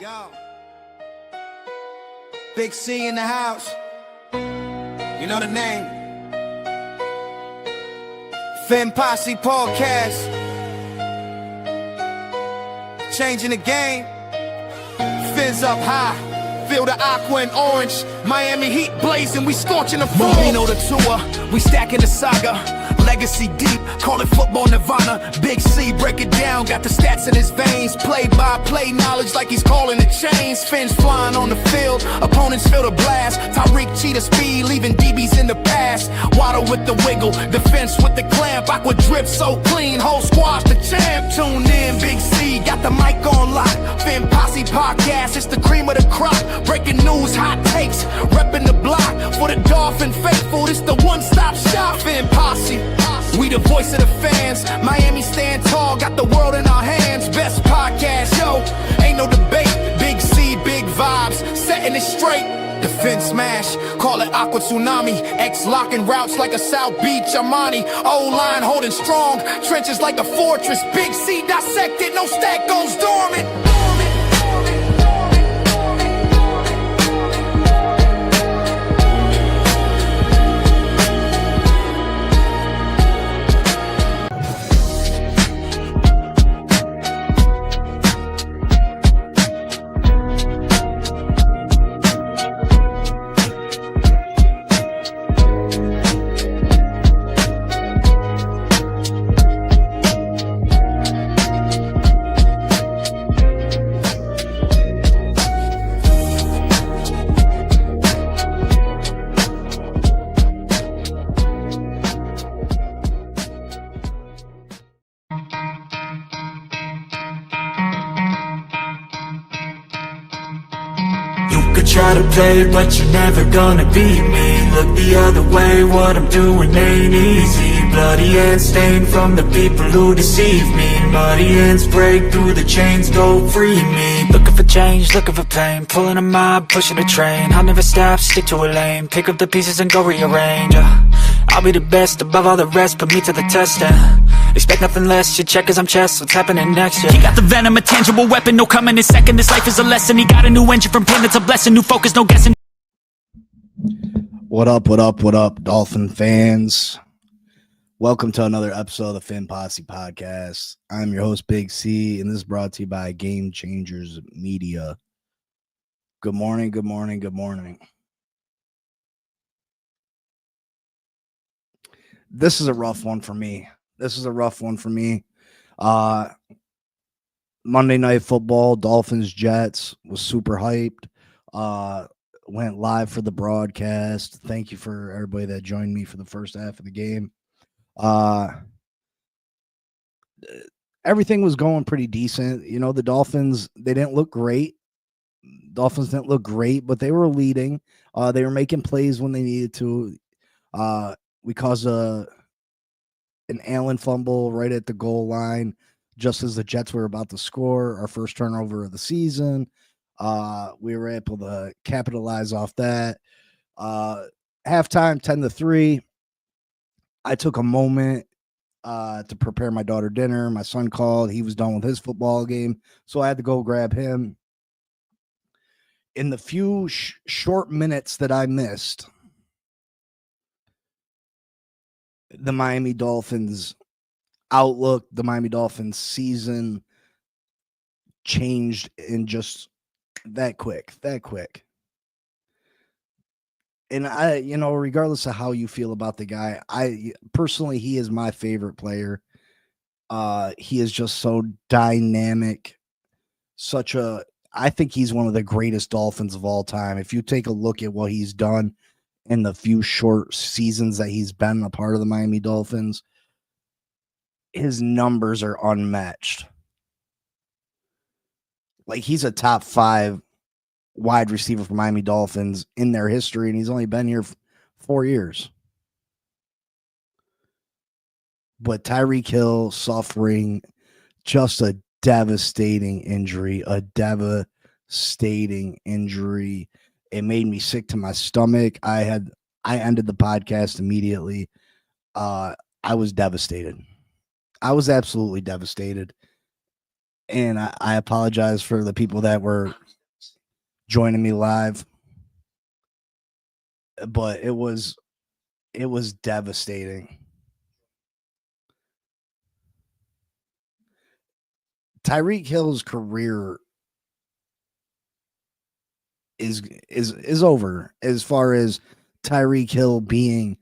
Yo. Big C in the house. You know the name. Fin Posse Podcast. Changing the game. Fins up high. Feel the aqua and orange. Miami Heat blazing. We scorching the floor. Marino the tour. We stacking the saga. Legacy deep, call it football nirvana. Big C, break it down, got the stats in his veins. Play-by-play knowledge like he's calling the chains. Fins flying on the field, opponents feel the blast. Tyreek cheetah speed, leaving DBs in the past. Waddle with the wiggle, defense with the clamp. Aqua drip so clean, whole squash the champ. Tune in, Big C, got the mic on lock. Fin Posse Podcast, it's the cream of the crop. Breaking news, hot takes, repping the block. For the Dolphin faithful, it's the one-stop shop. Fin Posse. We the voice of the fans. Miami stand tall, got the world in our hands. Best podcast, yo, ain't no debate. Big C, big vibes, setting it straight. Defense smash, call it Aqua Tsunami. X locking routes like a South Beach Armani. O-line holding strong, trenches like a fortress. Big C dissected, no stack goes dormant. Try to play, but you're never gonna beat me. Look the other way, what I'm doing ain't easy. Bloody hands stained from the people who deceive me. Muddy hands break through the chains, go free me. Looking for change, looking for pain. Pulling a mob, pushing a train. I'll never stop, stick to a lane. Pick up the pieces and go rearrange. I'll be the best above all the rest, put me to the test and expect nothing less, your check cause I'm chess, what's happening next, yeah. He got the venom, a tangible weapon, no coming in second. This life is a lesson, he got a new engine from pain, it's a blessing. New focus, no guessing. What up, Dolphin fans? Welcome to another episode of the Fin Posse Podcast. I'm your host, Big C, and this is brought to you by Game Changers Media. Good morning, good morning, good morning. This is a rough one for me. Monday Night Football, Dolphins, Jets was super hyped. Went live for the broadcast. Thank you for everybody that joined me for the first half of the game. Everything was going pretty decent. You know, the Dolphins, they didn't look great. But they were leading. They were making plays when they needed to. We caused an Allen fumble right at the goal line, just as the Jets were about to score our first turnover of the season. We were able to capitalize off that. Halftime, 10-3. I took a moment to prepare my daughter dinner. My son called. He was done with his football game, so I had to go grab him. In the few short minutes that I missed, the Miami Dolphins outlook, the Miami Dolphins season changed in just that quick. And regardless of how you feel about the guy, personally, he is my favorite player. He is just so dynamic. I think he's one of the greatest Dolphins of all time. If you take a look at what he's done in the few short seasons that he's been a part of the Miami Dolphins, his numbers are unmatched. Like, he's a top 5 wide receiver for Miami Dolphins in their history, and he's only been here 4 years. But Tyreek Hill suffering just a devastating injury. It made me sick to my stomach. I ended the podcast immediately. I was devastated. I was absolutely devastated. And I apologize for the people that were joining me live. But it was devastating. Tyreek Hill's career is over as far as Tyreek Hill being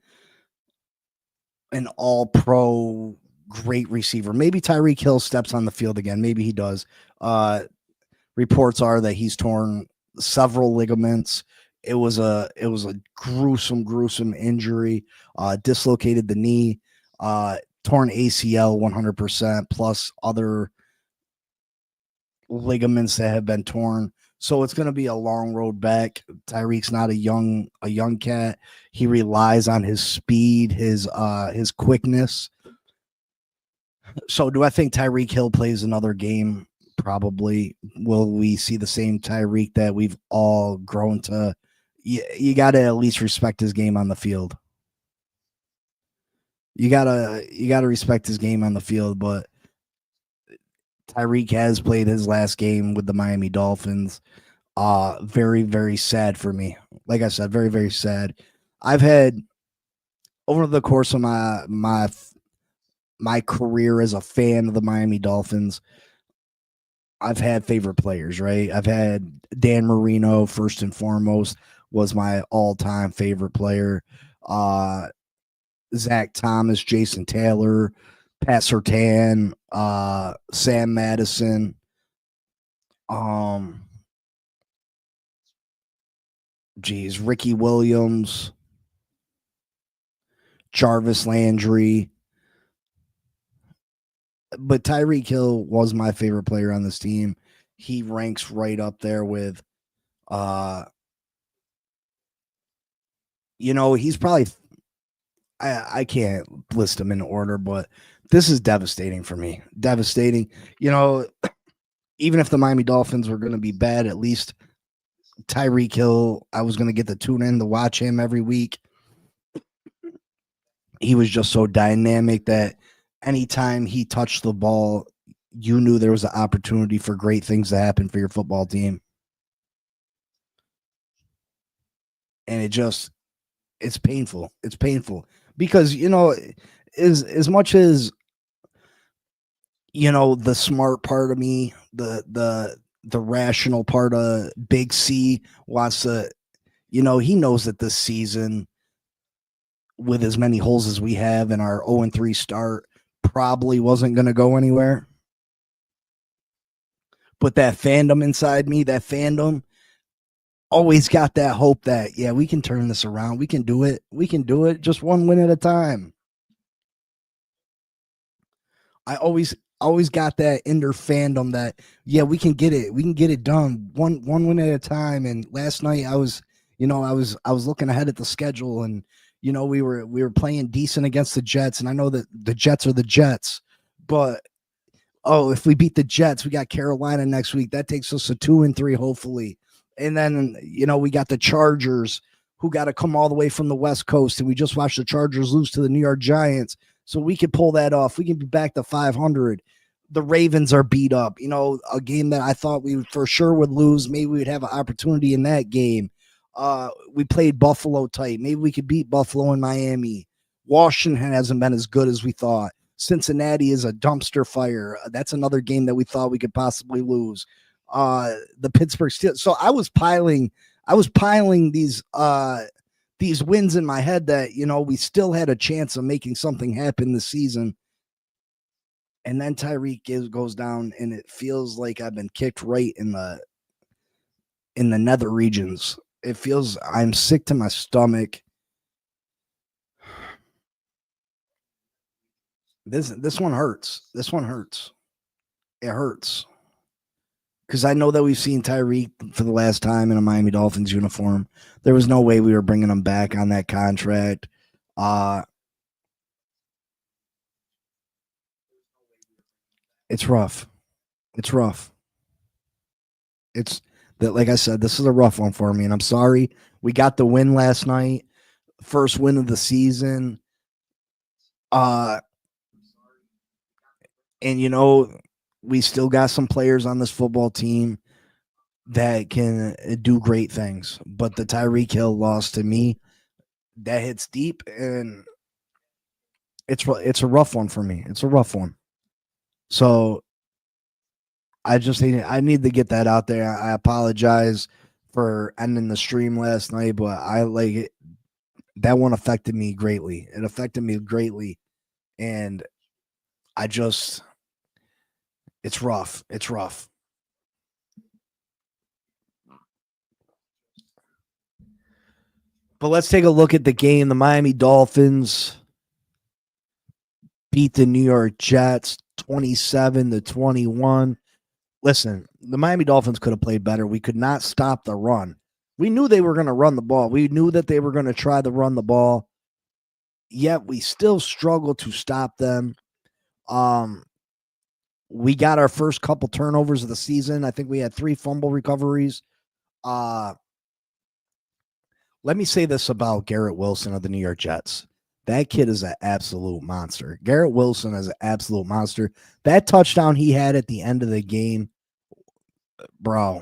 an all-pro great receiver. Maybe Tyreek Hill steps on the field again. Maybe he does. Reports are that he's torn several ligaments. It was a gruesome injury. Dislocated the knee, torn ACL 100%, plus other ligaments that have been torn. So it's going to be a long road back. Tyreek's not a young cat. He relies on his speed, his quickness. So do I think Tyreek Hill plays another game? Probably. Will we see the same Tyreek that we've all grown to? You got to at least respect his game on the field. You gotta respect his game on the field, but Tyreek has played his last game with the Miami Dolphins. Very, very sad for me. Like I said, very, very sad. I've had, over the course of my career as a fan of the Miami Dolphins, I've had favorite players, right? I've had Dan Marino, first and foremost, was my all-time favorite player. Zach Thomas, Jason Taylor, Pat Surtain, Sam Madison, Ricky Williams, Jarvis Landry. But Tyreek Hill was my favorite player on this team. He ranks right up there with, he's probably, I can't list them in order, but this is devastating for me. Devastating. Even if the Miami Dolphins were going to be bad, at least Tyreek Hill, I was going to get to tune in to watch him every week. He was just so dynamic that anytime he touched the ball, you knew there was an opportunity for great things to happen for your football team. And it's painful. It's painful because, as much as, the smart part of me, the rational part of Big C wants to, he knows that this season, with as many holes as we have in our 0-3 start, probably wasn't going to go anywhere. But that fandom inside me, that fandom always got that hope that, yeah, we can turn this around. We can do it. We can do it just one win at a time. I always got that inner fandom that, yeah, we can get it. We can get it done one win at a time. And last night I was looking ahead at the schedule, and we were playing decent against the Jets, and I know that the Jets are the Jets, but if we beat the Jets, we got Carolina next week. That takes us to 2-3, hopefully. And then, we got the Chargers, who got to come all the way from the West Coast, and we just watched the Chargers lose to the New York Giants. So we could pull that off. We can be back to 500. The Ravens are beat up. A game that I thought we for sure would lose. Maybe we'd have an opportunity in that game. We played Buffalo tight. Maybe we could beat Buffalo and Miami. Washington hasn't been as good as we thought. Cincinnati is a dumpster fire. That's another game that we thought we could possibly lose. The Pittsburgh Steelers. So I was piling these wins in my head that, we still had a chance of making something happen this season. And then Tyreek goes down, and it feels like I've been kicked right in the nether regions. It feels I'm sick to my stomach. This one hurts. This one hurts. It hurts. Because I know that we've seen Tyreek for the last time in a Miami Dolphins uniform. There was no way we were bringing him back on that contract. It's rough. It's rough. It's that, like I said, this is a rough one for me, and I'm sorry. We got the win last night, first win of the season. And we still got some players on this football team that can do great things. But the Tyreek Hill loss to me, that hits deep, and it's a rough one for me. It's a rough one. So I need to get that out there. I apologize for ending the stream last night, but I like it. That one affected me greatly. It affected me greatly, and I just, it's rough. It's rough. But let's take a look at the game. The Miami Dolphins beat the New York Jets 27-21. Listen, the Miami Dolphins could have played better. We could not stop the run. We knew they were going to run the ball. We knew that they were going to try to run the ball. Yet we still struggled to stop them. We got our first couple turnovers of the season. I think we had 3 fumble recoveries. Let me say this about Garrett Wilson of the New York Jets. That kid is an absolute monster. Garrett Wilson is an absolute monster. That touchdown he had at the end of the game, bro,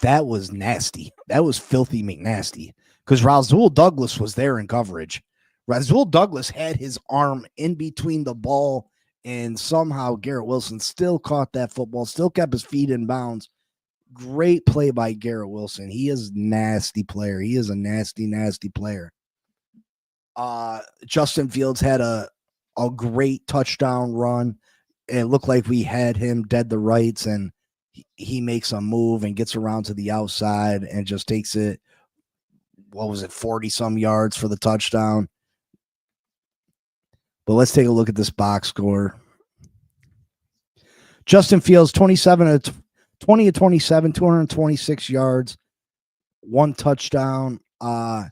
that was nasty. That was filthy McNasty. Because Rasul Douglas was there in coverage. Rasul Douglas had his arm in between the ball, and somehow Garrett Wilson still caught that football, still kept his feet in bounds. Great play by Garrett Wilson. He is a nasty player. He is a nasty, nasty player. Justin Fields had a great touchdown run. It looked like we had him dead to rights, and he makes a move and gets around to the outside and just takes it, 40-some yards for the touchdown. But let's take a look at this box score. Justin Fields, 20-27, 226 yards, 1 touchdown, 76.7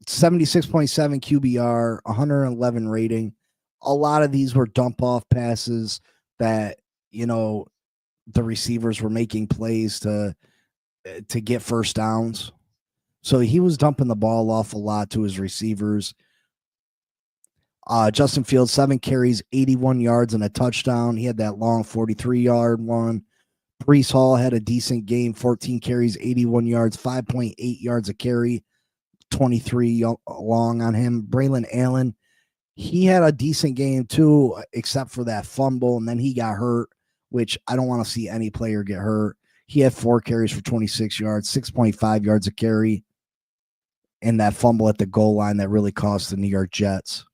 QBR, 111 rating. A lot of these were dump off passes that, the receivers were making plays to get first downs. So he was dumping the ball off a lot to his receivers. Justin Fields, 7 carries, 81 yards and a touchdown. He had that long 43-yard one. Breece Hall had a decent game, 14 carries, 81 yards, 5.8 yards a carry, 23 long on him. Braylon Allen, he had a decent game too, except for that fumble, and then he got hurt, which I don't want to see any player get hurt. He had 4 carries for 26 yards, 6.5 yards a carry, and that fumble at the goal line that really cost the New York Jets.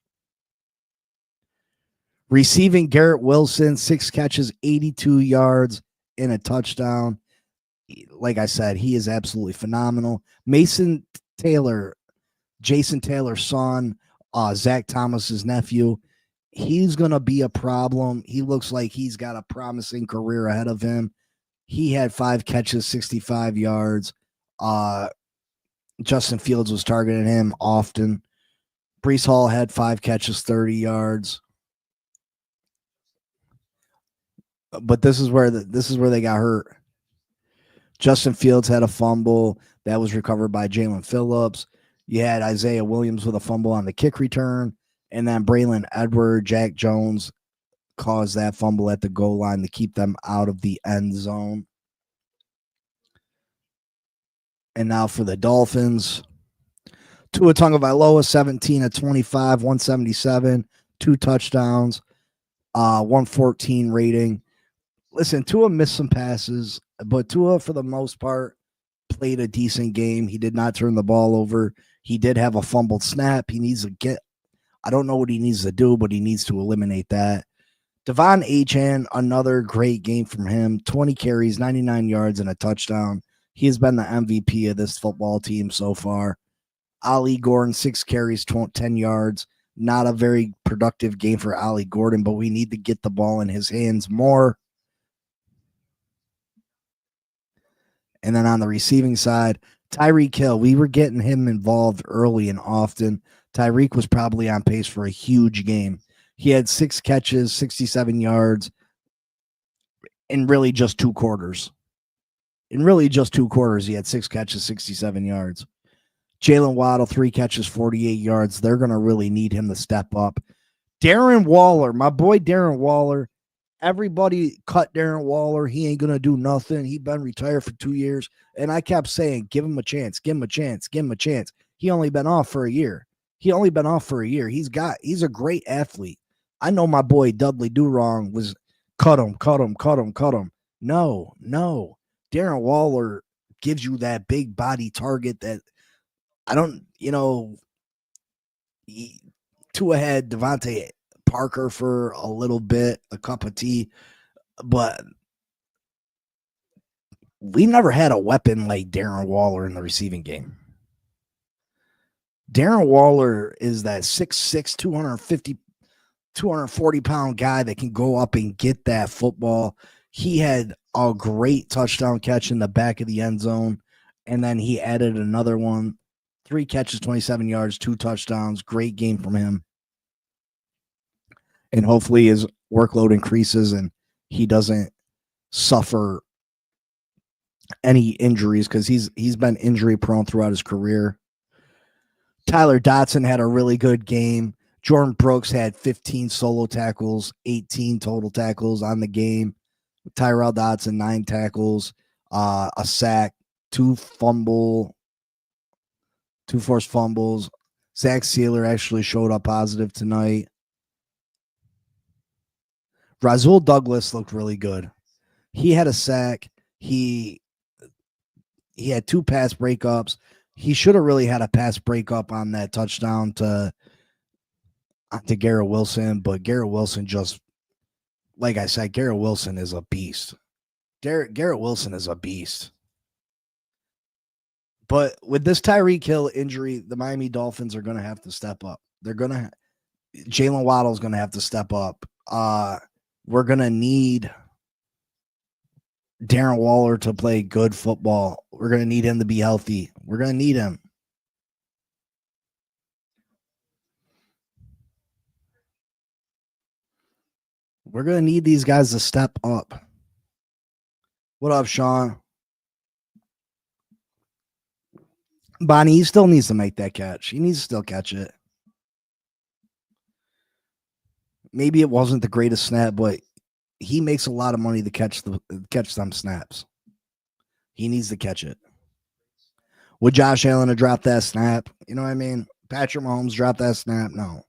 Receiving, Garrett Wilson, 6 catches, 82 yards, and a touchdown. Like I said, he is absolutely phenomenal. Mason Taylor, Jason Taylor's son, Zach Thomas's nephew, he's going to be a problem. He looks like he's got a promising career ahead of him. He had 5 catches, 65 yards. Justin Fields was targeting him often. Breece Hall had 5 catches, 30 yards. But this is where they got hurt. Justin Fields had a fumble that was recovered by Jalen Phillips. You had Isaiah Williams with a fumble on the kick return, and then Braylon Edward, Jack Jones caused that fumble at the goal line to keep them out of the end zone. And now for the Dolphins, Tua Tagovailoa, 17-25, 177, 2 touchdowns, 114 rating. Listen, Tua missed some passes, but Tua, for the most part, played a decent game. He did not turn the ball over. He did have a fumbled snap. He needs to get, I don't know what he needs to do, but he needs to eliminate that. Devon Achane, another great game from him. 20 carries, 99 yards, and a touchdown. He has been the MVP of this football team so far. Ollie Gordon, 6 carries, 10 yards. Not a very productive game for Ollie Gordon, but we need to get the ball in his hands more. And then on the receiving side, Tyreek Hill, we were getting him involved early and often. Tyreek was probably on pace for a huge game. He had 6 catches, 67 yards in really just 2 quarters. He had 6 catches, 67 yards. Jalen Waddle, 3 catches, 48 yards. They're going to really need him to step up. Darren Waller, my boy Darren Waller, everybody cut Darren Waller. He ain't going to do nothing. He been retired for 2 years. And I kept saying, give him a chance, give him a chance, give him a chance. He only been off for a year. He's a great athlete. I know my boy Dudley Do Wrong was cut him. No. Darren Waller gives you that big body target that I don't, two ahead, Devontae Parker for a little bit, a cup of tea, but we never had a weapon like Darren Waller in the receiving game. Darren Waller is that 6'6", 250, 240-pound guy that can go up and get that football. He had a great touchdown catch in the back of the end zone, and then he added another one. 3 catches, 27 yards, 2 touchdowns. Great game from him. And hopefully his workload increases and he doesn't suffer any injuries because he's been injury prone throughout his career. Tyler Dotson had a really good game. Jordan Brooks had 15 solo tackles, 18 total tackles on the game. Tyrell Dotson, 9 tackles, a sack, 2 forced fumbles. Zach Sealer actually showed up positive tonight. Rasul Douglas looked really good. He had a sack. He had 2 pass breakups. He should have really had a pass breakup on that touchdown to Garrett Wilson, but Garrett Wilson just, like I said, Garrett Wilson is a beast. Garrett Wilson is a beast. But with this Tyreek Hill injury, the Miami Dolphins are going to have to step up. Jalen Waddle is going to have to step up. We're going to need Darren Waller to play good football. We're going to need him to be healthy. We're going to need him. We're going to need these guys to step up. What up, Sean? Bonnie, he still needs to make that catch. He needs to still catch it. Maybe it wasn't the greatest snap, but he makes a lot of money to catch them snaps. He needs to catch it. Would Josh Allen have dropped that snap? You know what I mean? Patrick Mahomes dropped that snap? No.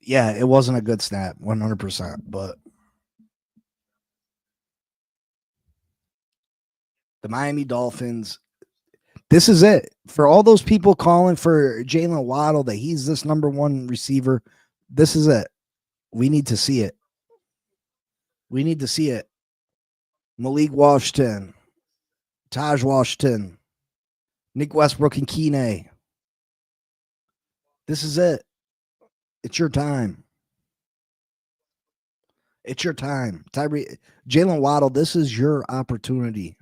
Yeah, it wasn't a good snap, 100%. But the Miami Dolphins, this is it. For all those people calling for Jalen Waddle that he's this number 1 receiver, this is it. We need to see it. We need to see it. Malik Washington, Taj Washington, Nick Westbrook, and Keeney. This is it. It's your time. It's your time. Jalen Waddle, this is your opportunity.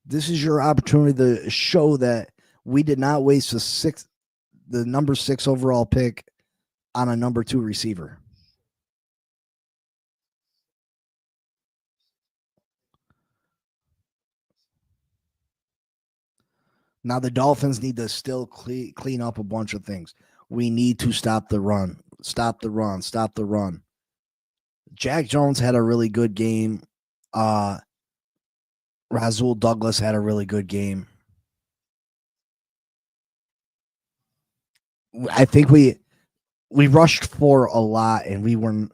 This is your opportunity to show that we did not waste the number 6 overall pick on a number 2 receiver. Now the Dolphins need to still clean up a bunch of things. We need to stop the run. Stop the run. Stop the run. Jack Jones had a really good game. Rasul Douglas had a really good game. I think we rushed for a lot and we weren't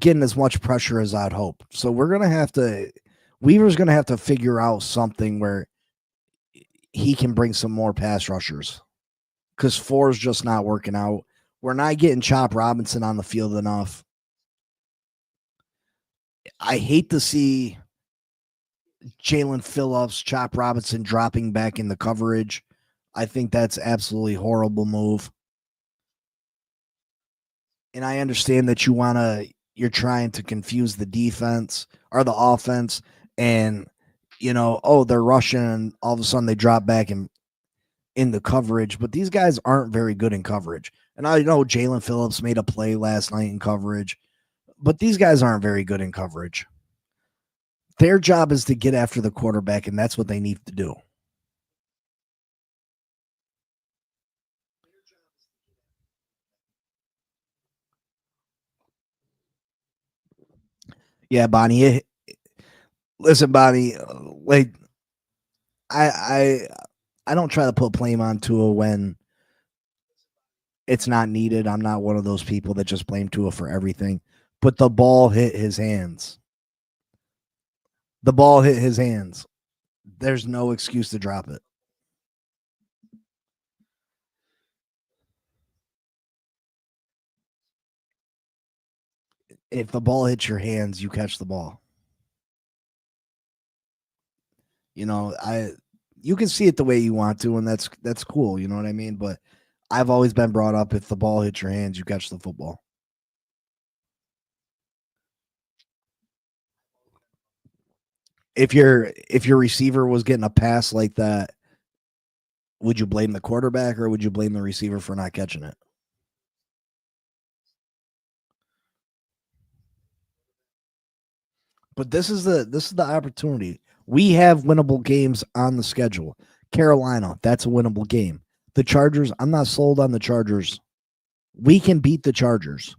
getting as much pressure as I'd hope. So Weaver's gonna have to figure out something where he can bring some more pass rushers. Because 4 is just not working out. We're not getting Chop Robinson on the field enough. I hate to see Jalen Phillips, Chop Robinson dropping back in the coverage. I think that's absolutely horrible move. And I understand that you're trying to confuse the defense or the offense and, they're rushing and all of a sudden they drop back in the coverage, but these guys aren't very good in coverage. And I know Jalen Phillips made a play last night in coverage, but these guys aren't very good in coverage. Their job is to get after the quarterback, and that's what they need to do. Yeah, Bonnie. Listen, Bonnie. Like I I don't try to put blame on Tua when it's not needed. I'm not one of those people that just blame Tua for everything. But the ball hit his hands. The ball hit his hands. There's no excuse to drop it. If the ball hits your hands, you catch the ball. You know, you can see it the way you want to, and that's cool. You know what I mean? But I've always been brought up: if the ball hits your hands, you catch the football. If your receiver was getting a pass like that, would you blame the quarterback or would you blame the receiver for not catching it? But this is the opportunity. We have winnable games on the schedule. Carolina, that's a winnable game. The Chargers, I'm not sold on the Chargers. We can beat the Chargers.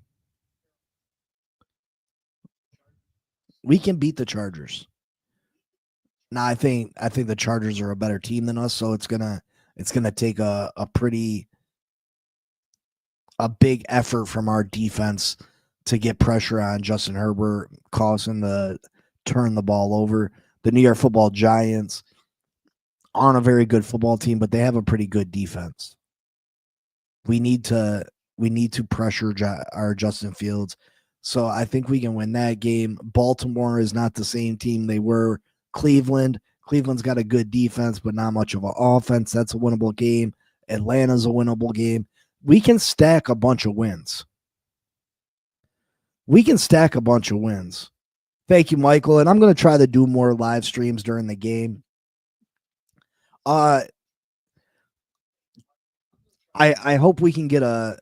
We can beat the Chargers. Now I think the Chargers are a better team than us, so it's gonna take a big effort from our defense to get pressure on Justin Herbert, cause him to turn the ball over. The New York Football Giants aren't a very good football team, but they have a pretty good defense. We need to we need to pressure our Justin Fields. So I think we can win that game. Baltimore is not the same team they were. Cleveland. Cleveland's got a good defense, but not much of an offense. That's a winnable game. Atlanta's a winnable game. We can stack a bunch of wins. We can stack a bunch of wins. Thank you, Michael. And I'm going to try to do more live streams during the game. Uh, I hope we can get a.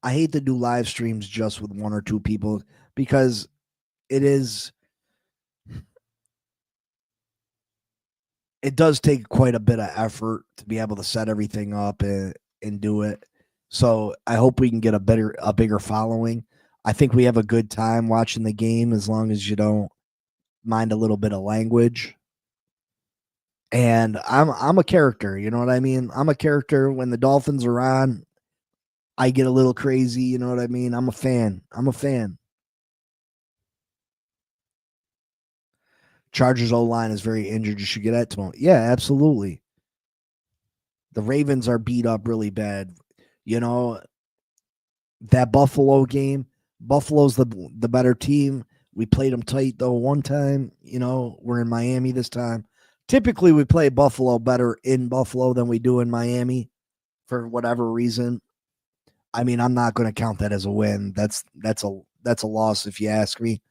I hate to do live streams just with one or two people because it is. It does take quite a bit of effort to be able to set everything up and do it. So I hope we can get a bigger following. I think we have a good time watching the game as long as you don't mind a little bit of language. And I'm a character, you know what I mean? I'm a character. When the Dolphins are on, I get a little crazy, you know what I mean? I'm a fan. I'm a fan. Chargers O line is very injured. You should get that to him. Yeah, absolutely. The Ravens are beat up really bad. You know, that Buffalo game, Buffalo's the better team. We played them tight though one time. You know, we're in Miami this time. Typically, we play Buffalo better in Buffalo than we do in Miami for whatever reason. I mean, I'm not going to count that as a win. That's a loss if you ask me.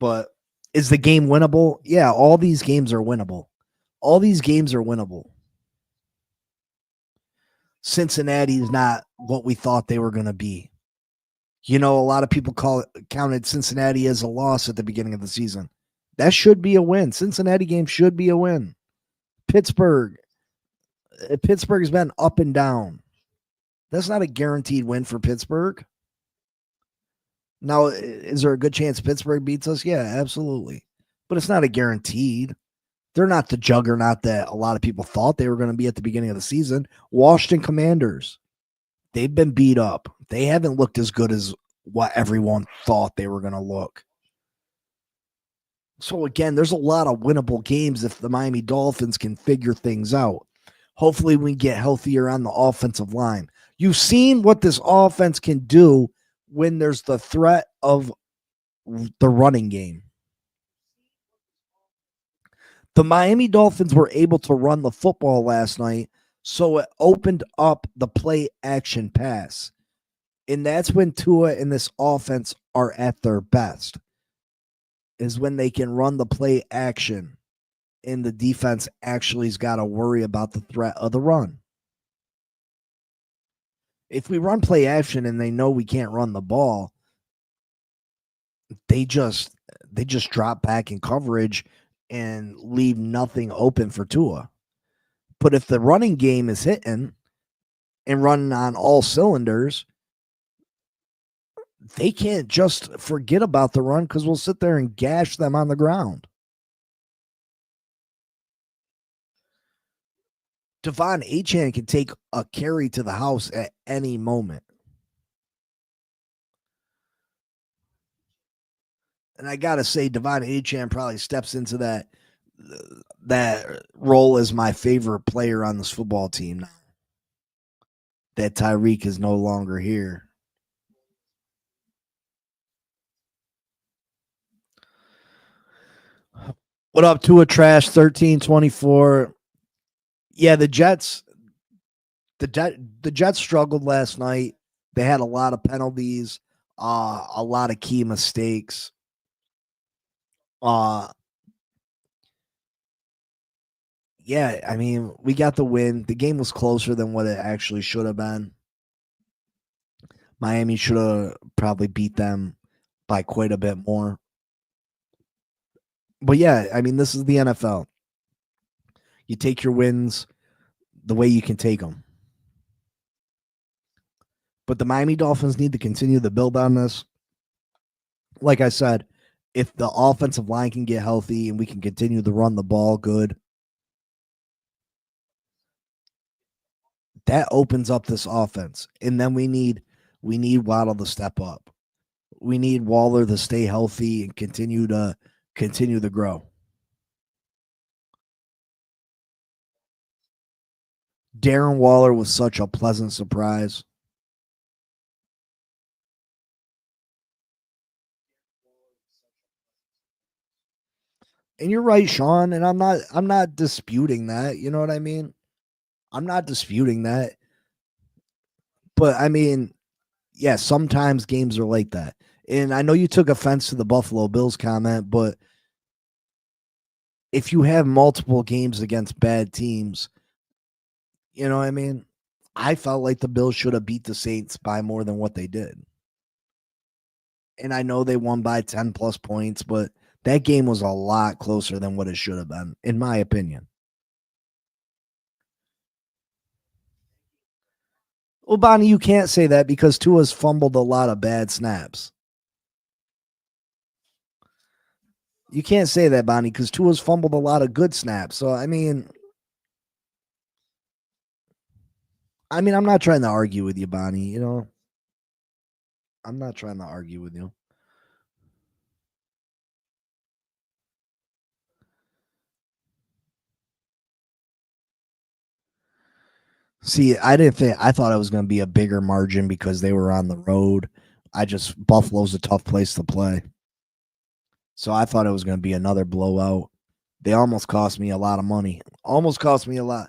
But is the game winnable? Yeah, all these games are winnable. All these games are winnable. Cincinnati is not what we thought they were going to be. You know, a lot of people counted Cincinnati as a loss at the beginning of the season. That should be a win. Cincinnati game should be a win. Pittsburgh's been up and down. That's not a guaranteed win for Pittsburgh. Now, is there a good chance Pittsburgh beats us? Yeah, absolutely. But it's not a guaranteed. They're not the juggernaut that a lot of people thought they were going to be at the beginning of the season. Washington Commanders, they've been beat up. They haven't looked as good as what everyone thought they were going to look. So again, there's a lot of winnable games if the Miami Dolphins can figure things out. Hopefully we get healthier on the offensive line. You've seen what this offense can do when there's the threat of the running game. The Miami Dolphins were able to run the football last night, so it opened up the play action pass. And that's when Tua and this offense are at their best, is when they can run the play action and the defense actually's got to worry about the threat of the run. If we run play action and they know we can't run the ball, they just drop back in coverage and leave nothing open for Tua. But if the running game is hitting and running on all cylinders, they can't just forget about the run because we'll sit there and gash them on the ground. Devon Achane can take a carry to the house at any moment. And I got to say, Devon Achane probably steps into that role as my favorite player on this football team now that Tyreek is no longer here. What up to a trash 13-24? Yeah, the Jets struggled last night. They had a lot of penalties, a lot of key mistakes. Yeah, I mean, we got the win. The game was closer than what it actually should have been. Miami should have probably beat them by quite a bit more. But yeah, I mean, this is the NFL. You take your wins the way you can take them. But the Miami Dolphins need to continue to build on this. Like I said, if the offensive line can get healthy and we can continue to run the ball good, that opens up this offense. And then we need Waddle to step up. We need Waller to stay healthy and continue to grow. Darren Waller was such a pleasant surprise. And you're right, Sean, and I'm not disputing that. You know what I mean? I'm not disputing that. But I mean, yeah, sometimes games are like that. And I know you took offense to the Buffalo Bills comment, but if you have multiple games against bad teams, you know what I mean? I felt like the Bills should have beat the Saints by more than what they did. And I know they won by 10 plus points, but that game was a lot closer than what it should have been, in my opinion. Well, Bonnie, you can't say that because Tua's fumbled a lot of bad snaps. You can't say that, Bonnie, because Tua's fumbled a lot of good snaps. So, I mean, I'm not trying to argue with you, Bonnie. You know, I'm not trying to argue with you. See, I thought it was going to be a bigger margin because they were on the road. Buffalo's a tough place to play. So I thought it was going to be another blowout. They almost cost me a lot of money. Almost cost me a lot.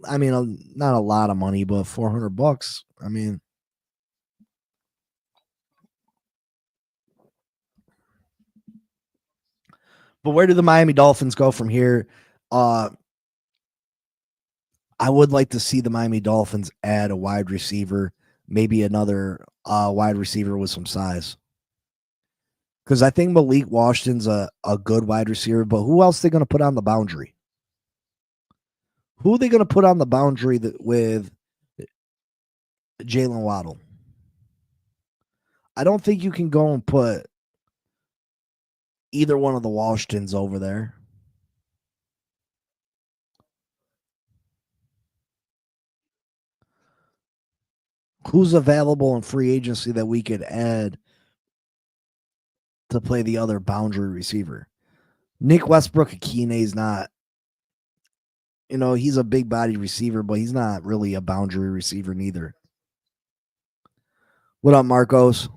I mean, not a lot of money, but $400. I mean, but where do the Miami Dolphins go from here? I would like to see the Miami Dolphins add a wide receiver, maybe another wide receiver with some size. Because I think Malik Washington's a good wide receiver, but who else are they going to put on the boundary? Who are they going to put on the boundary with Jalen Waddle? I don't think you can go and put either one of the Washingtons over there. Who's available in free agency that we could add to play the other boundary receiver? Nick Westbrook-Akine is not, he's a big body receiver, but he's not really a boundary receiver neither. What up, Marcos?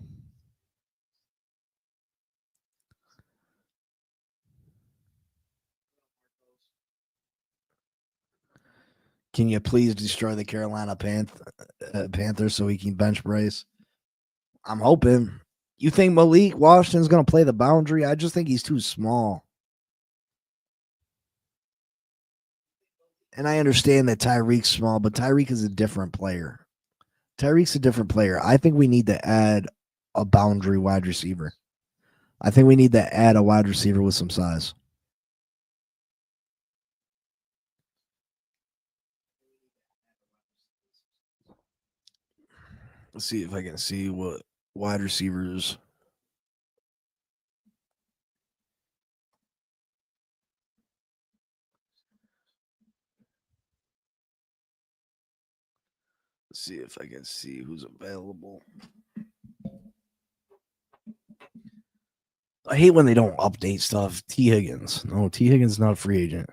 Can you please destroy the Carolina Panthers so we can bench Bryce? I'm hoping. You think Malik Washington's going to play the boundary? I just think he's too small. And I understand that Tyreek's small, but Tyreek is a different player. Tyreek's a different player. I think we need to add a boundary wide receiver. I think we need to add a wide receiver with some size. Let's see if I can see what wide receivers. Let's see if I can see who's available. I hate when they don't update stuff. T. Higgins. No, T. Higgins is not a free agent.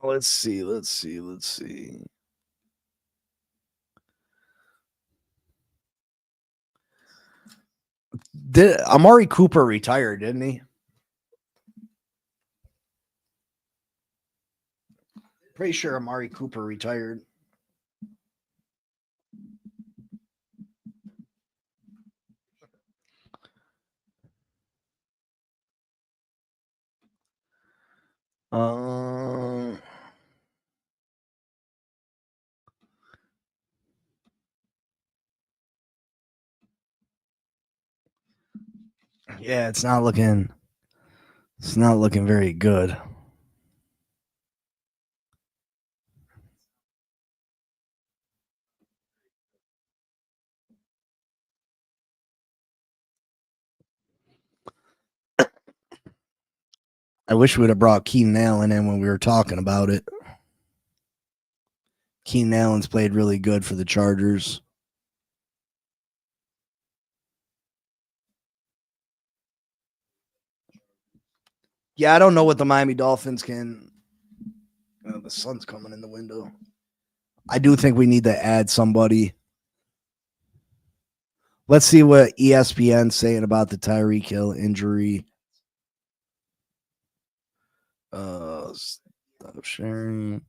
Let's see. Did Amari Cooper retire, didn't he? Pretty sure Amari Cooper retired. Yeah, it's not looking very good. I wish we would have brought Keenan Allen in when we were talking about it. Keenan Allen's played really good for the Chargers. Yeah, I don't know what the Miami Dolphins can. Oh, the sun's coming in the window. I do think we need to add somebody. Let's see what ESPN's saying about the Tyreek Hill injury. Stop sharing.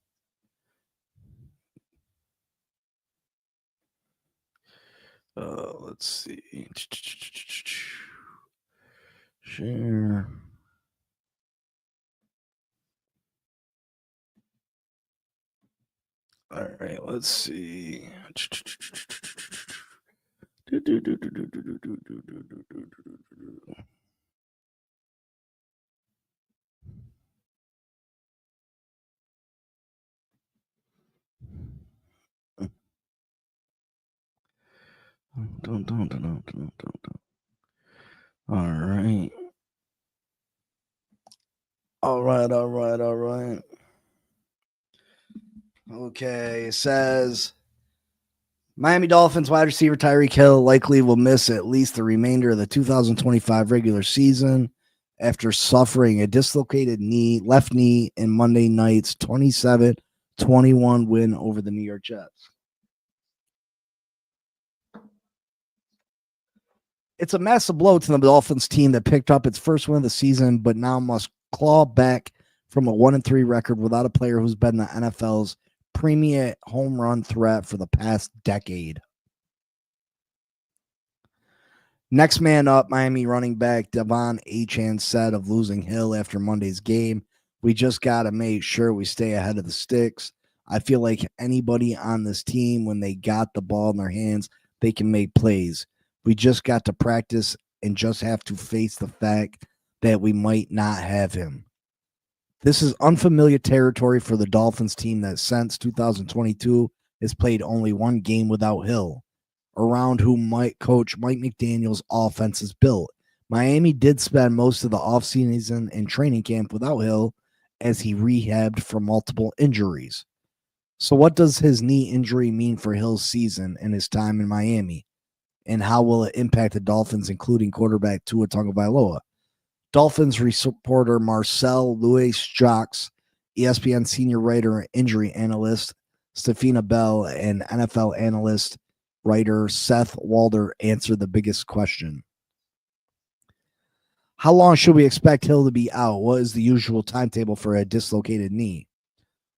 Let's see. Share. All right, let's see. Don't. All right. Okay, it says Miami Dolphins wide receiver Tyreek Hill likely will miss at least the remainder of the 2025 regular season after suffering a dislocated left knee in Monday night's 27-21 win over the New York Jets. It's a massive blow to the Dolphins team that picked up its first win of the season, but now must claw back from a 1-3 record without a player who's been the NFL's premier home run threat for the past decade. Next man up, Miami running back Devon Achane said of losing Hill after Monday's game, "We just got to make sure we stay ahead of the sticks. I feel like anybody on this team, when they got the ball in their hands, they can make plays. We just got to practice and just have to face the fact that we might not have him." This is unfamiliar territory for the Dolphins team that since 2022 has played only one game without Hill, around whom coach Mike McDaniel's offense is built. Miami did spend most of the offseason and training camp without Hill as he rehabbed from multiple injuries. So what does his knee injury mean for Hill's season and his time in Miami? And how will it impact the Dolphins, including quarterback Tua Tagovailoa? Dolphins reporter Marcel Louis-Jacques, ESPN senior writer and injury analyst Stefina Bell, and NFL analyst writer Seth Walder answered the biggest question. How long should we expect Hill to be out? What is the usual timetable for a dislocated knee?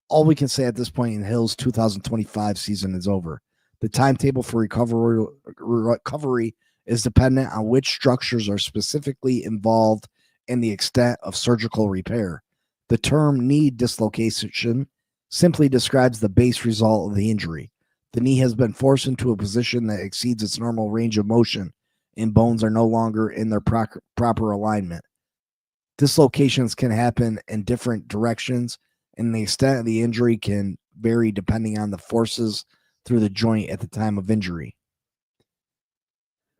All we can say at this point in Hill's 2025 season is over. The timetable for recovery is dependent on which structures are specifically involved and the extent of surgical repair. The term knee dislocation simply describes the base result of the injury. The knee has been forced into a position that exceeds its normal range of motion, and bones are no longer in their proper alignment. Dislocations can happen in different directions, and the extent of the injury can vary depending on the forces through the joint at the time of injury.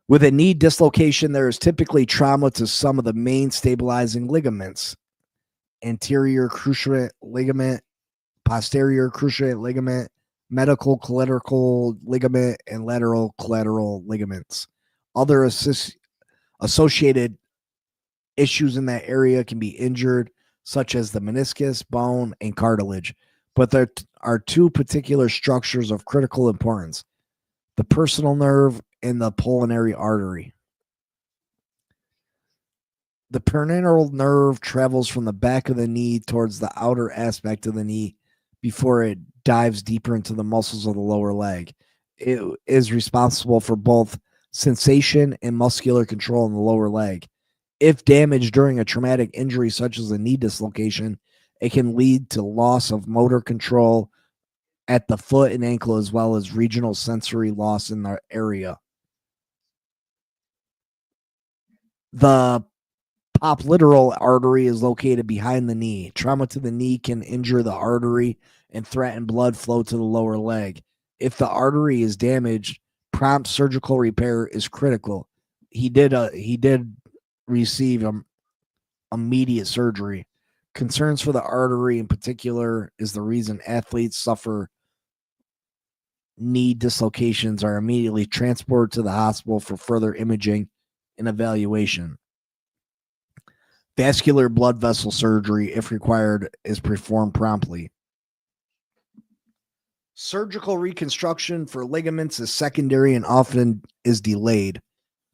With a knee dislocation, there is typically trauma to some of the main stabilizing ligaments: anterior cruciate ligament, posterior cruciate ligament, medial collateral ligament, and lateral collateral ligaments. Other associated issues in that area can be injured, such as the meniscus, bone, and cartilage. But there are two particular structures of critical importance: the personal nerve and the pulmonary artery. The peroneal nerve travels from the back of the knee towards the outer aspect of the knee before it dives deeper into the muscles of the lower leg. It is responsible for both sensation and muscular control in the lower leg. If damaged during a traumatic injury such as a knee dislocation, it can lead to loss of motor control at the foot and ankle, as well as regional sensory loss in the area. The popliteal artery is located behind the knee. Trauma to the knee can injure the artery and threaten blood flow to the lower leg. If the artery is damaged, prompt surgical repair is critical. He did receive immediate surgery. Concerns for the artery in particular is the reason athletes suffer knee dislocations are immediately transported to the hospital for further imaging and evaluation. Vascular blood vessel surgery, if required, is performed promptly. Surgical reconstruction for ligaments is secondary and often is delayed.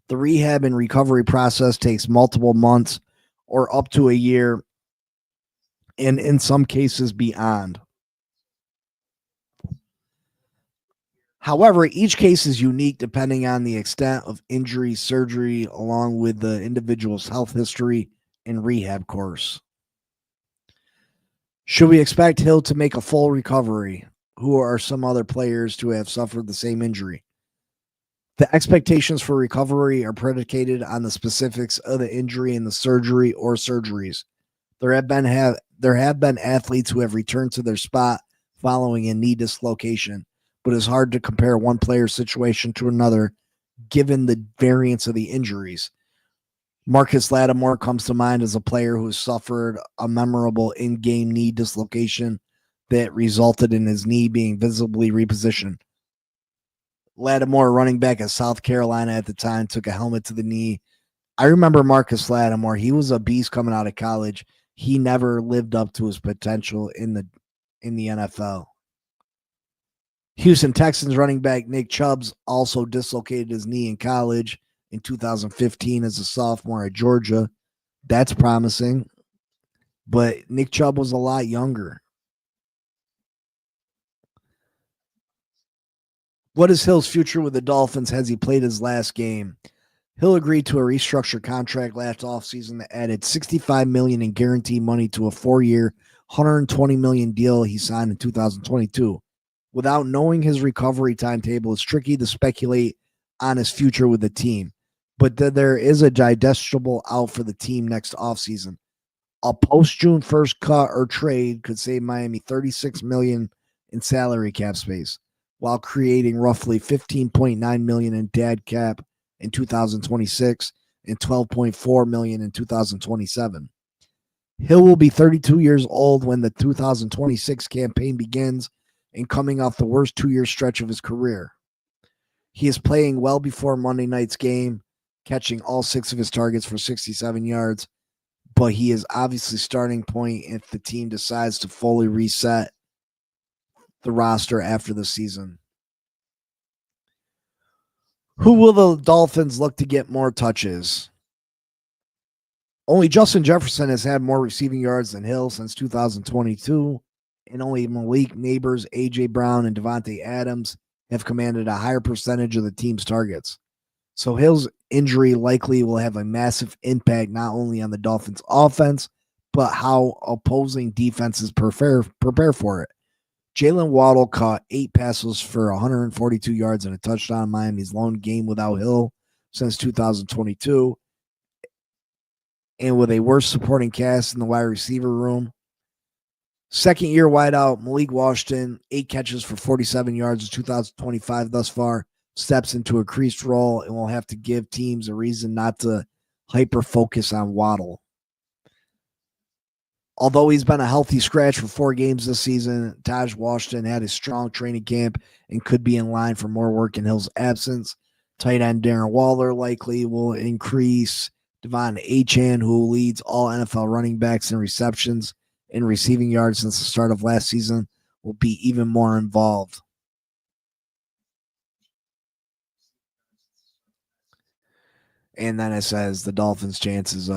The rehab and recovery process takes multiple months or up to a year, and in some cases beyond. However, each case is unique depending on the extent of injury, surgery, along with the individual's health history and rehab course. Should we expect Hill to make a full recovery? Who are some other players to have suffered the same injury? The expectations for recovery are predicated on the specifics of the injury and the surgery or surgeries. There have been athletes who have returned to their spot following a knee dislocation, but it's hard to compare one player's situation to another given the variance of the injuries. Marcus Lattimore comes to mind as a player who suffered a memorable in-game knee dislocation that resulted in his knee being visibly repositioned. Lattimore, running back at South Carolina at the time, took a helmet to the knee. I remember Marcus Lattimore. He was a beast coming out of college. He never lived up to his potential in the NFL. Houston Texans running back Nick Chubb also dislocated his knee in college in 2015 as a sophomore at Georgia. That's promising. But Nick Chubb was a lot younger. What is Hill's future with the Dolphins? Has he played his last game? Hill agreed to a restructured contract last offseason that added $65 million in guaranteed money to a 4-year, $120 million deal he signed in 2022. Without knowing his recovery timetable, it's tricky to speculate on his future with the team. But there is a digestible out for the team next offseason. A post-June 1st cut or trade could save Miami $36 million in salary cap space, while creating roughly $15.9 million in dead cap in 2026 and $12.4 million in 2027. Hill will be 32 years old when the 2026 campaign begins and coming off the worst 2-year stretch of his career. He is playing well before Monday night's game, catching all 6 of his targets for 67 yards, but he is obviously starting point if the team decides to fully reset the roster after the season. Who will the Dolphins look to get more touches? Only Justin Jefferson has had more receiving yards than Hill since 2022, and only Malik Neighbors, A.J. Brown, and Devontae Adams have commanded a higher percentage of the team's targets. So Hill's injury likely will have a massive impact not only on the Dolphins' offense, but how opposing defenses prepare for it. Jalen Waddle caught 8 passes for 142 yards and a touchdown, Miami's lone game without Hill since 2022. And with a worse supporting cast in the wide receiver room, Second-year wideout, Malik Washington, 8 catches for 47 yards in 2025 thus far, steps into a creased role and will have to give teams a reason not to hyper-focus on Waddle. Although he's been a healthy scratch for 4 games this season, Taj Washington had a strong training camp and could be in line for more work in Hill's absence. Tight end Darren Waller likely will increase. Devon Achane, who leads all NFL running backs in receptions and receiving yards since the start of last season, will be even more involved. And then it says the Dolphins' chances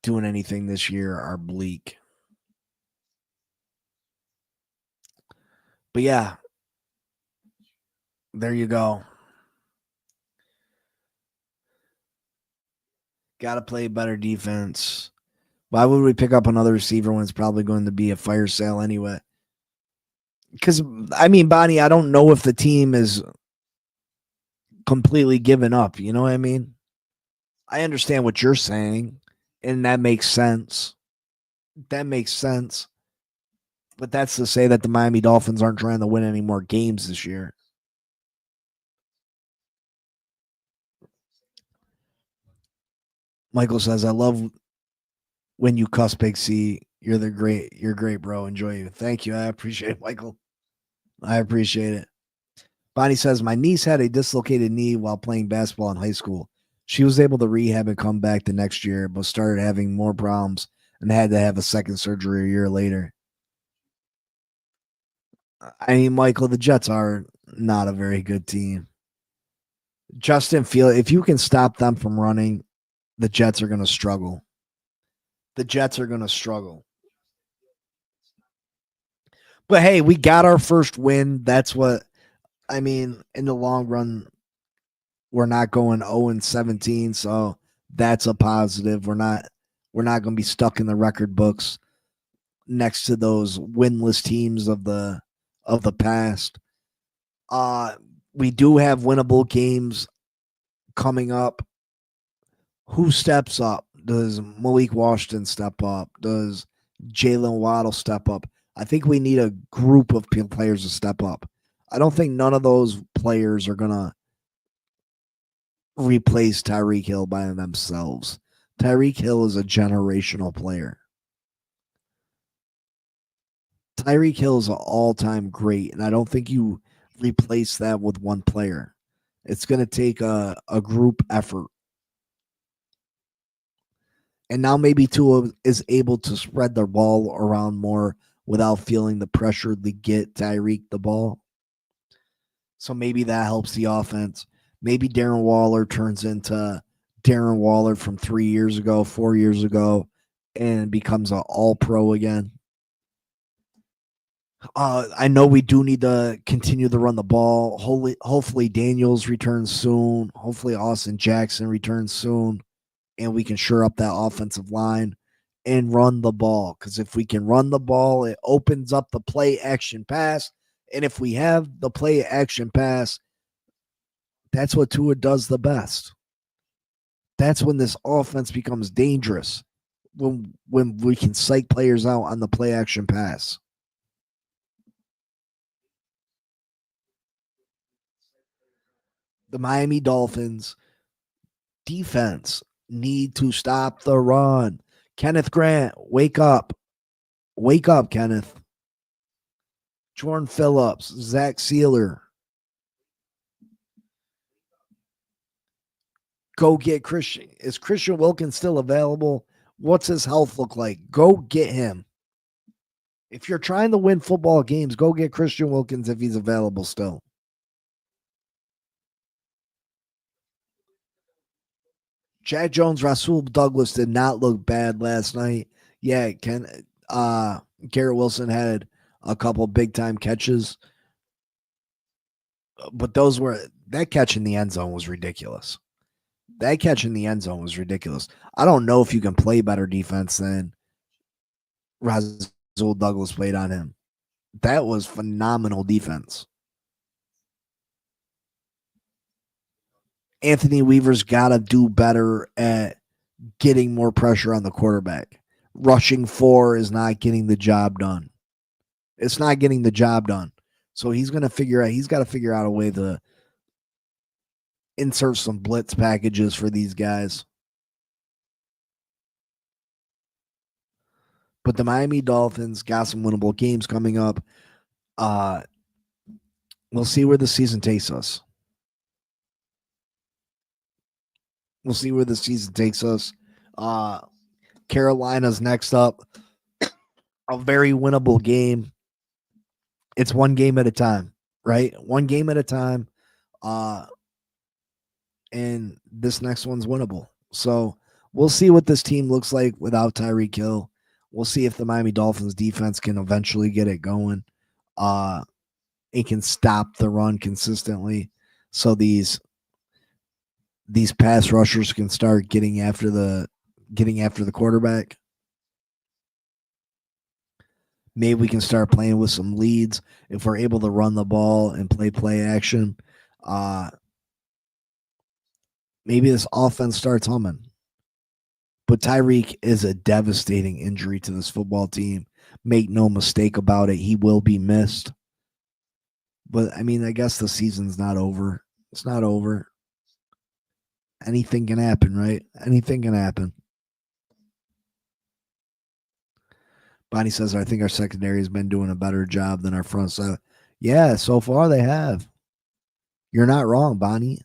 doing anything this year are bleak. But yeah, there you go. Got to play better defense. Why would we pick up another receiver when it's probably going to be a fire sale anyway? Because, I mean, Bonnie, I don't know if the team is completely given up. You know what I mean? I understand what you're saying, and that makes sense. That makes sense. But that's to say that the Miami Dolphins aren't trying to win any more games this year. Michael says, I love when you cuss, Big C. You're great, bro. Enjoy you. Thank you. I appreciate it, Michael. I appreciate it. Bonnie says, my niece had a dislocated knee while playing basketball in high school. She was able to rehab and come back the next year, but started having more problems and had to have a second surgery a year later. I mean, Michael, the Jets are not a very good team. Justin Fields, if you can stop them from running, the Jets are going to struggle. The Jets are going to struggle. But hey, we got our first win. That's what, I mean, in the long run, we're not going 0-17, so that's a positive. We're not going to be stuck in the record books next to those winless teams of the past. We do have winnable games coming up. Who steps up? Does Malik Washington step up? Does Jalen Waddle step up? I think we need a group of players to step up. I don't think none of those players are going to replace Tyreek Hill by themselves. Tyreek Hill is a generational player. Tyreek Hill is an all-time great, and I don't think you replace that with one player. It's going to take a group effort. And now maybe Tua is able to spread the ball around more without feeling the pressure to get Tyreek the ball. So maybe that helps the offense. Maybe Darren Waller turns into Darren Waller from 3 years ago, 4 years ago, and becomes an all-pro again. I know we do need to continue to run the ball. Hopefully Daniels returns soon. Hopefully Austin Jackson returns soon, and we can shore up that offensive line and run the ball. Because if we can run the ball, it opens up the play-action pass. And if we have the play-action pass, that's what Tua does the best. That's when this offense becomes dangerous, when we can psych players out on the play-action pass. The Miami Dolphins defense need to stop the run. Kenneth Grant, wake up. Wake up, Kenneth. Jordan Phillips, Zach Sealer. Go get Christian. Is Christian Wilkins still available? What's his health look like? Go get him. If you're trying to win football games, go get Christian Wilkins if he's available still. Jack Jones, Rasul Douglas did not look bad last night. Yeah, Garrett Wilson had a couple big time catches, but that catch in the end zone was ridiculous. That catch in the end zone was ridiculous. I don't know if you can play better defense than Rasul Douglas played on him. That was phenomenal defense. Anthony Weaver's got to do better at getting more pressure on the quarterback. rushing 4 is not getting the job done. It's not getting the job done. So he's got to figure out a way to insert some blitz packages for these guys. But the Miami Dolphins got some winnable games coming up. We'll see where the season takes us. Carolina's next up. A very winnable game. It's one game at a time, right? One game at a time. And this next one's winnable. So we'll see what this team looks like without Tyreek Hill. We'll see if the Miami Dolphins defense can eventually get it going. It can stop the run consistently. So these pass rushers can start getting after the quarterback. Maybe we can start playing with some leads if we're able to run the ball and play action. Maybe this offense starts humming. But Tyreek is a devastating injury to this football team. Make no mistake about it. He will be missed. But, I mean, I guess the season's not over. It's not over. Anything can happen, right? Anything can happen. Bonnie says, I think our secondary has been doing a better job than our front seven. Yeah, so far they have. You're not wrong, Bonnie.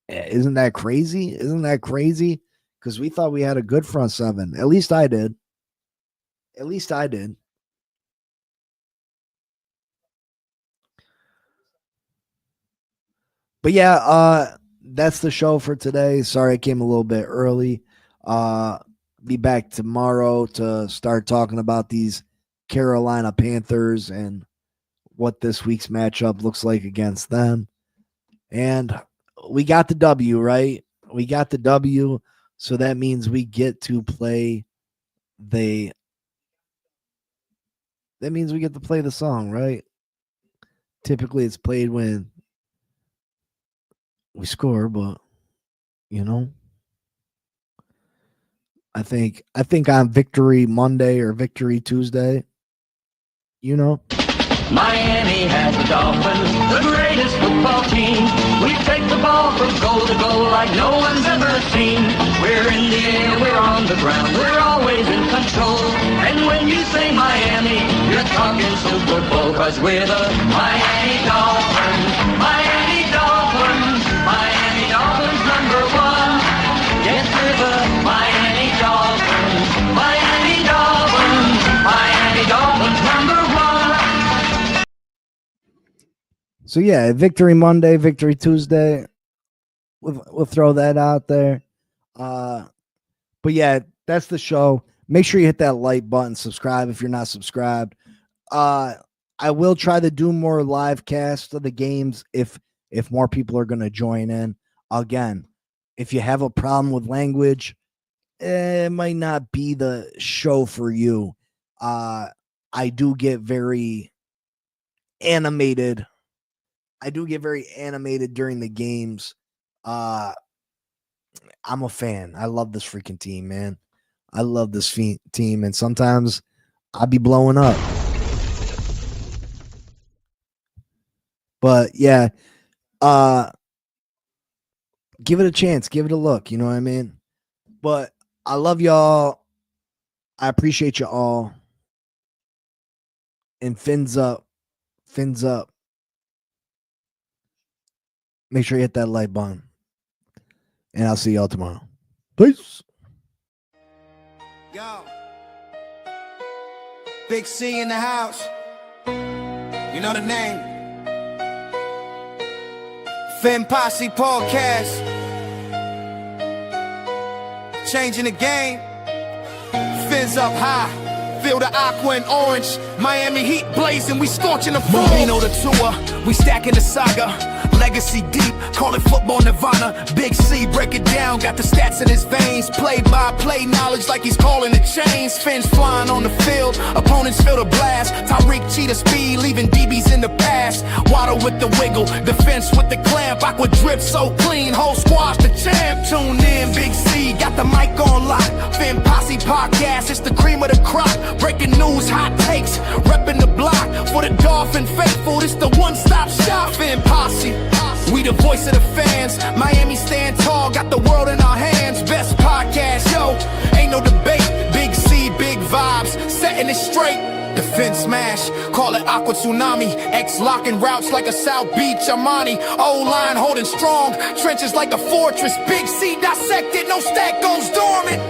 Isn't that crazy? Because we thought we had a good front seven. At least I did. But yeah, that's the show for today. Sorry I came a little bit early. Be back tomorrow to start talking about these Carolina Panthers and what this week's matchup looks like against them. And we got the W, right? We got the W, so that means we get to play the song, right? Typically it's played when we score, but you know, I think on Victory Monday or Victory Tuesday, you know. Miami has the Dolphins, the greatest football team. We take the ball from goal to goal like no one's ever seen. We're in the air, we're on the ground, we're always in control. And when you say Miami, you're talking Super Bowl, 'cause we're the Miami Dolphins. Miami Dolphins, Miami Dolphins #1. Yes, we're the Miami Dolphins. Miami Dolphins, Miami Dolphins #1. So yeah, Victory Monday, Victory Tuesday. We'll throw that out there. But yeah, that's the show. Make sure you hit that like button, subscribe if you're not subscribed. I will try to do more live casts of the games if more people are going to join in. Again, if you have a problem with language, it might not be the show for you. I do get very animated. During the games. I'm a fan. I love this freaking team, man. I love this team, and sometimes I'll be blowing up. But yeah, give it a chance, give it a look. You know what I mean? But I love y'all. I appreciate you all. And fins up. Make sure you hit that like button. And I'll see y'all tomorrow. Peace. Yo. Big C in the house. You know the name. Fin Posse Podcast. Changing the game. Fins up high. Feel the aqua and orange. Miami heat blazing. We scorching the floor. You know the tour. We stacking the saga. Legacy deep, call it football nirvana. Big C, break it down, got the stats in his veins. Play-by-play knowledge like he's calling the chains. Fins flying on the field, opponents feel the blast. Tyreek cheetah speed, leaving DBs in the past. Waddle with the wiggle, defense with the clamp. Aqua drip so clean, whole squash the champ. Tune in, Big C, got the mic on lock. Fin Posse Posse podcast, it's the cream of the crop. Breaking news, hot takes, repping the block. For the Dolphin faithful, it's the one-stop shop. Fin Posse, we the voice of the fans. Miami stand tall, got the world in our hands. Best podcast, yo, ain't no debate. Big C, big vibes, setting it straight. The fin smash, call it aqua tsunami. X locking routes like a South Beach Armani. O-line holding strong, trenches like a fortress. Big C dissected, no stack goes dormant.